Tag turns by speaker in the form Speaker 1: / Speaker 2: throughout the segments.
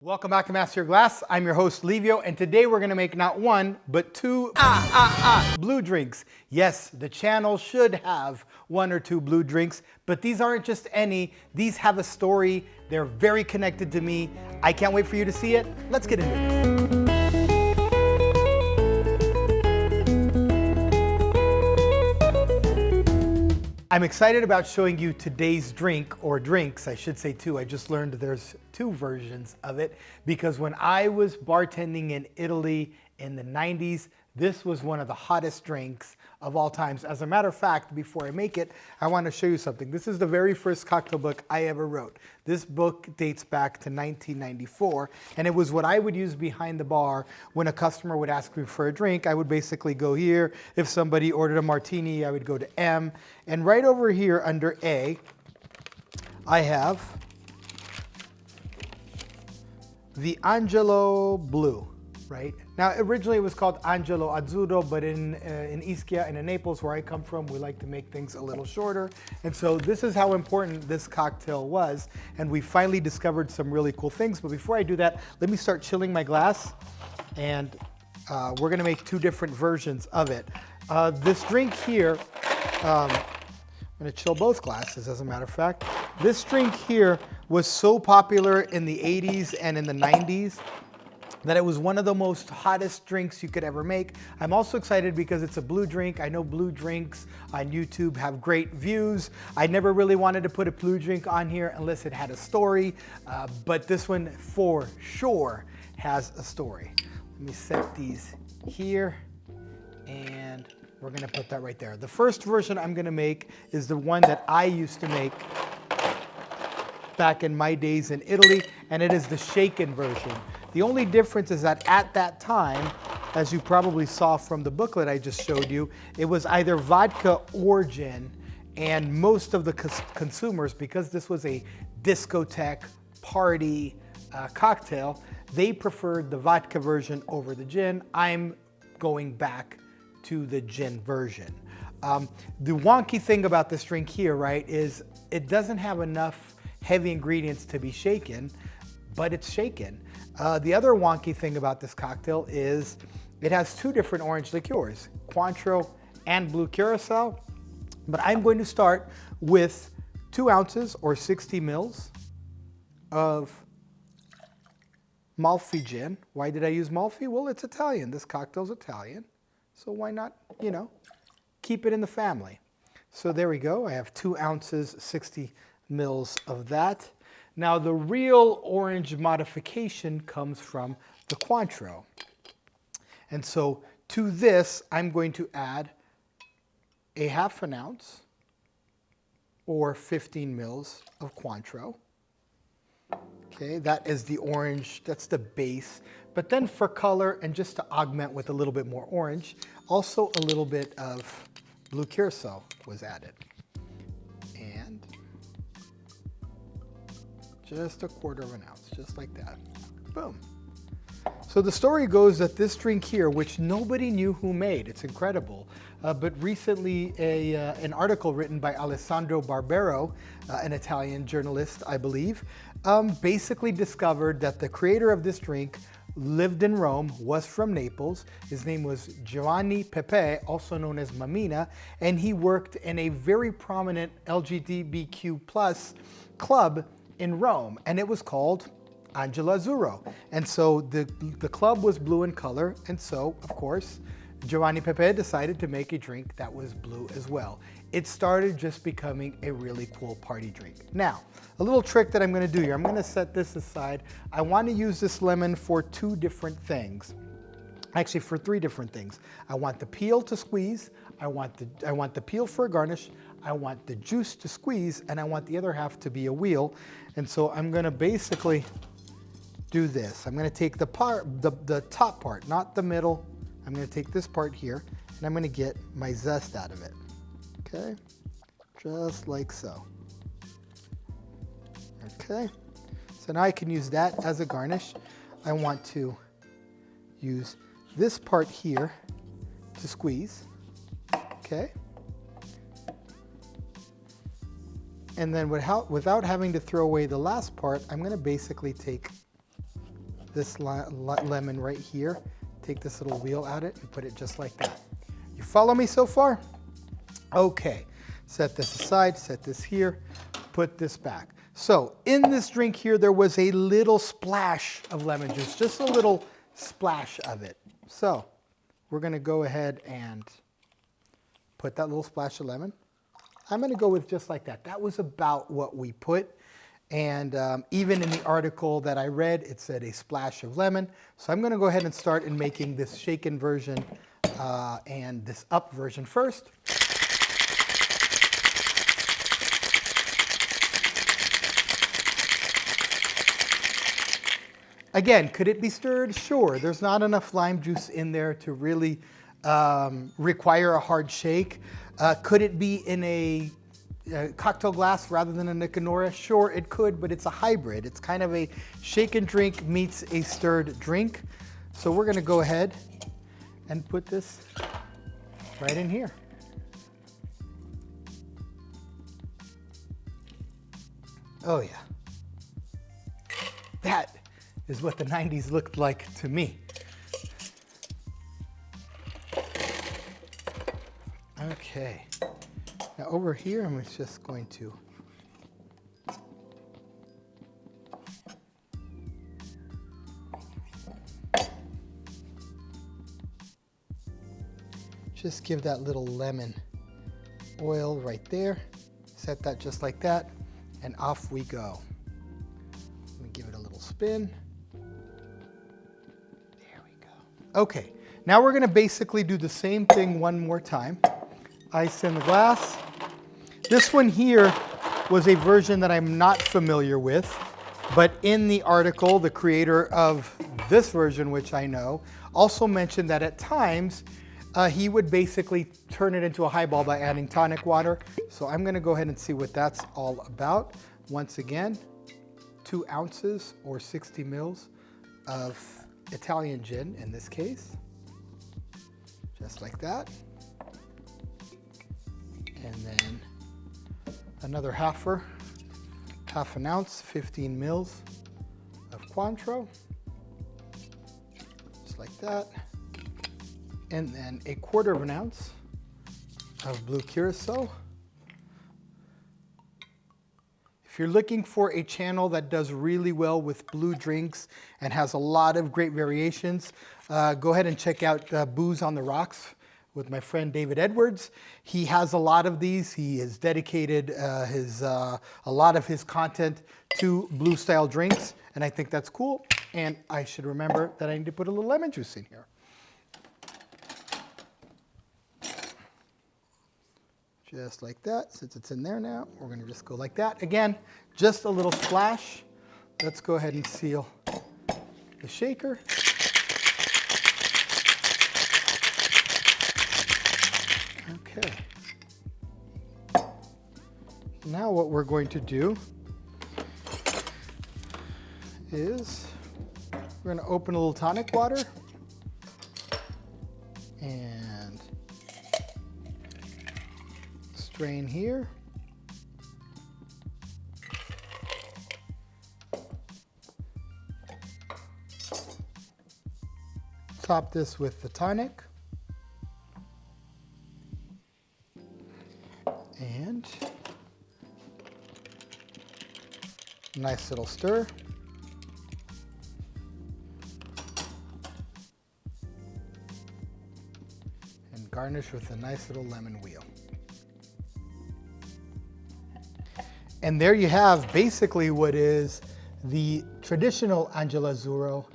Speaker 1: Welcome back to Master Your Glass. I'm your host, Livio, and today we're gonna make not one, but two blue drinks. Yes, the channel should have one or two blue drinks, but these aren't just any. These have a story. They're very connected to me. I can't wait for you to see it. Let's get into this. I'm excited about showing you today's drink, or drinks, I should say two. I just learned there's two versions of it because when I was bartending in Italy in the 90s, this was one of the hottest drinks of all times. As a matter of fact, before I make it, I want to show you something. This is the very first cocktail book I ever wrote. This book dates back to 1994, and it was what I would use behind the bar when a customer would ask me for a drink. I would basically go here. If somebody ordered a martini, I would go to M. And right over here under A, I have the Angelo Blue. Right? Now, originally it was called Angelo Azzurro, but in Ischia and in Naples, where I come from, we like to make things a little shorter. And so this is how important this cocktail was. And we finally discovered some really cool things. But before I do that, let me start chilling my glass. And we're gonna make two different versions of it. This drink here, I'm gonna chill both glasses, as a matter of fact. This drink here was so popular in the 80s and in the 90s that it was one of the most hottest drinks you could ever make. I'm also excited because it's a blue drink. I know blue drinks on YouTube have great views. I never really wanted to put a blue drink on here unless it had a story, but this one for sure has a story. Let me set these here, and we're gonna put that right there. The first version I'm gonna make is the one that I used to make back in my days in Italy, and it is the shaken version. The only difference is that at that time, as you probably saw from the booklet I just showed you, it was either vodka or gin, and most of the consumers, because this was a discotheque party cocktail, they preferred the vodka version over the gin. I'm going back to the gin version. The wonky thing about this drink here, right, is it doesn't have enough heavy ingredients to be shaken, but it's shaken. The other wonky thing about this cocktail is it has two different orange liqueurs, Cointreau and blue Curacao. But I'm going to start with 2 ounces or 60 mils of Malfi gin. Why did I use Malfi? Well, it's Italian. This cocktail's Italian. So why not, you know, keep it in the family. So there we go. I have 2 ounces, 60 mils of that. Now, the real orange modification comes from the Cointreau. And so to this, I'm going to add a 1/2 ounce or 15 mils of Cointreau. Okay, that is the orange, that's the base. But then for color and just to augment with a little bit more orange, also a little bit of blue Curacao was added. And just 1/4 ounce, just like that. Boom. So the story goes that this drink here, which nobody knew who made, it's incredible, but recently an article written by Alessandro Barbero, an Italian journalist, I believe, basically discovered that the creator of this drink lived in Rome, was from Naples. His name was Giovanni Pepe, also known as Mamina, and he worked in a very prominent LGBTQ+ club in Rome, and it was called Angelo Azzurro. And so the club was blue in color, and so, of course, Giovanni Pepe decided to make a drink that was blue as well. It started just becoming a really cool party drink. Now, a little trick that I'm gonna do here, I'm gonna set this aside. I wanna use this lemon for 2 different things. Actually, for 3 different things. I want the peel to squeeze, I want the peel for a garnish, I want the juice to squeeze, and I want the other half to be a wheel. And so I'm gonna basically do this. I'm gonna take the top part, not the middle. I'm gonna take this part here, and I'm gonna get my zest out of it. Okay, just like so. Okay, so now I can use that as a garnish. I want to use this part here to squeeze, okay? And then without having to throw away the last part, I'm gonna basically take this lemon right here. Take this little wheel out it and put it just like that. You follow me so far? Okay, set this aside, set this here, put this back. So in this drink here, there was a little splash of lemon juice, just a little splash of it. So we're gonna go ahead and put that little splash of lemon. I'm gonna go with just like that. That was about what we put. And even in the article that I read, it said a splash of lemon. So I'm gonna go ahead and start in making this shaken version and this up version first. Again, could it be stirred? Sure. There's not enough lime juice in there to really require a hard shake. Could it be in a cocktail glass rather than a Nicanora? Sure, it could, but it's a hybrid. It's kind of a shaken drink meets a stirred drink. So we're gonna go ahead and put this right in here. Oh yeah. That is what the 90s looked like to me. Okay. Now over here, I'm just going to just give that little lemon oil right there. Set that just like that, and off we go. Let me give it a little spin. There we go. Okay, now we're gonna basically do the same thing one more time. Ice in the glass. This one here was a version that I'm not familiar with, but in the article, the creator of this version, which I know, also mentioned that at times, he would basically turn it into a highball by adding tonic water. So I'm gonna go ahead and see what that's all about. Once again, 2 ounces or 60 mils of Italian gin in this case, just like that. And then another half an ounce, 15 mils of Cointreau, just like that. And then a 1/4 of an ounce of blue Curacao. If you're looking for a channel that does really well with blue drinks and has a lot of great variations, go ahead and check out Booze on the Rocks with my friend David Edwards. He has a lot of these. He has dedicated a lot of his content to blue style drinks, and I think that's cool. And I should remember that I need to put a little lemon juice in here. Just like that. Since it's in there now, we're gonna just go like that. Again, just a little splash. Let's go ahead and seal the shaker. Okay. Now what we're going to do is we're going to open a little tonic water and strain here. Top this with the tonic. And nice little stir. And garnish with a nice little lemon wheel. And there you have basically what is the traditional Angelo Azzurro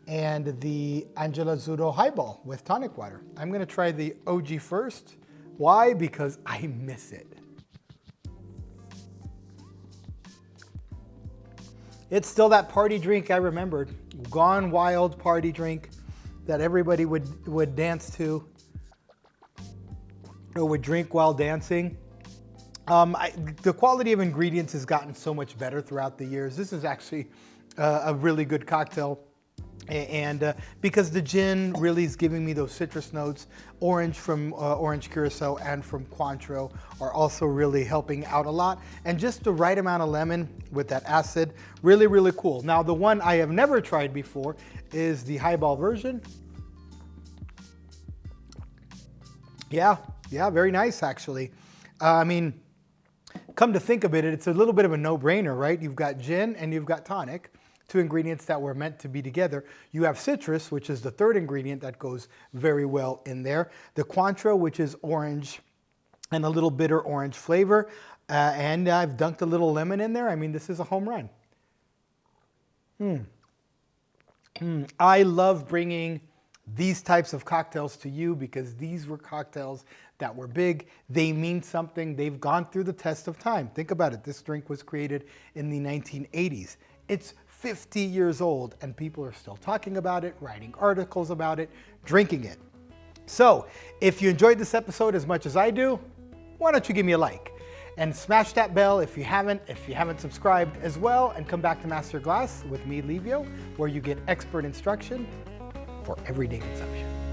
Speaker 1: and the Angelo Azzurro Highball with tonic water. I'm going to try the OG first. Why? Because I miss it. It's still that party drink I remembered. Gone wild party drink that everybody would dance to or would drink while dancing. The quality of ingredients has gotten so much better throughout the years. This is actually a really good cocktail. And because the gin really is giving me those citrus notes, orange from orange Curacao and from Cointreau are also really helping out a lot. And just the right amount of lemon with that acid, really, really cool. Now, the one I have never tried before is the Highball version. Yeah, very nice actually. I mean, come to think of it, it's a little bit of a no-brainer, right? You've got gin and you've got tonic, two ingredients that were meant to be together. You have citrus, which is the third ingredient that goes very well in there. The Cointreau, which is orange and a little bitter orange flavor. And I've dunked a little lemon in there. I mean, this is a home run. I love bringing these types of cocktails to you because these were cocktails that were big. They mean something. They've gone through the test of time. Think about it. This drink was created in the 1980s. It's 50 years old and people are still talking about it, writing articles about it, drinking it. So if you enjoyed this episode as much as I do, why don't you give me a like and smash that bell if you haven't subscribed as well, and come back to Master Glass with me, Livio, where you get expert instruction for everyday consumption.